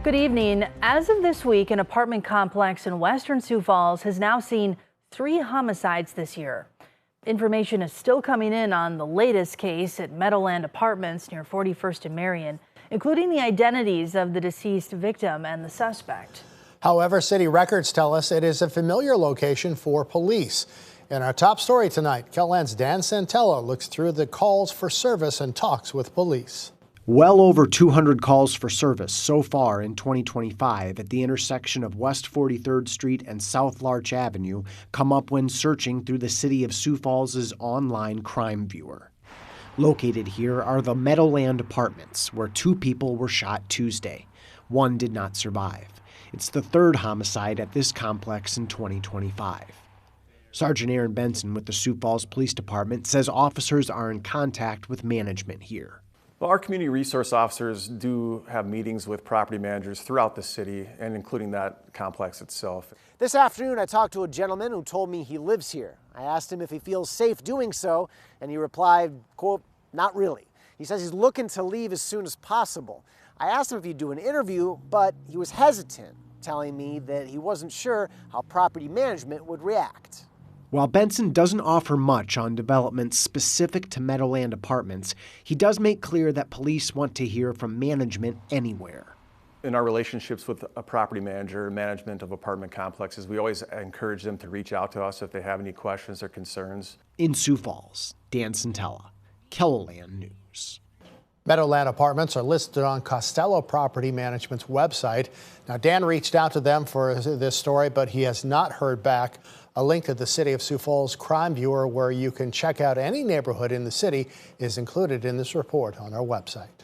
Good evening. As of this week, an apartment complex in western Sioux Falls has now seen 3 homicides this year. Information is still coming in on the latest case at Meadowland Apartments near 41st and Marion, including the identities of the deceased victim and the suspect. However, city records tell us it is a familiar location for police. In our top story tonight, KELOLAND's Dan Santella looks through the calls for service and talks with police. Well over 200 calls for service so far in 2025 at the intersection of West 43rd Street and South Larch Avenue come up when searching through the city of Sioux Falls' online crime viewer. Located here are the Meadowland Apartments, where 2 people were shot Tuesday. 1 did not survive. It's the 3rd homicide at this complex in 2025. Sergeant Aaron Benson with the Sioux Falls Police Department says officers are in contact with management here. Well, our community resource officers do have meetings with property managers throughout the city, and including that complex itself. This afternoon, I talked to a gentleman who told me he lives here. I asked him if he feels safe doing so, and he replied, quote, "Not really." He says he's looking to leave as soon as possible. I asked him if he'd do an interview, but he was hesitant, telling me that he wasn't sure how property management would react. While Benson doesn't offer much on developments specific to Meadowland Apartments, he does make clear that police want to hear from management anywhere. In our relationships with a property manager, management of apartment complexes, we always encourage them to reach out to us if they have any questions or concerns. In Sioux Falls, Dan Santella, KELOLAND News. Meadowland Apartments are listed on Costello Property Management's website. Now, Dan reached out to them for this story, but he has not heard back. A link to the City of Sioux Falls Crime Viewer, where you can check out any neighborhood in the city, is included in this report on our website.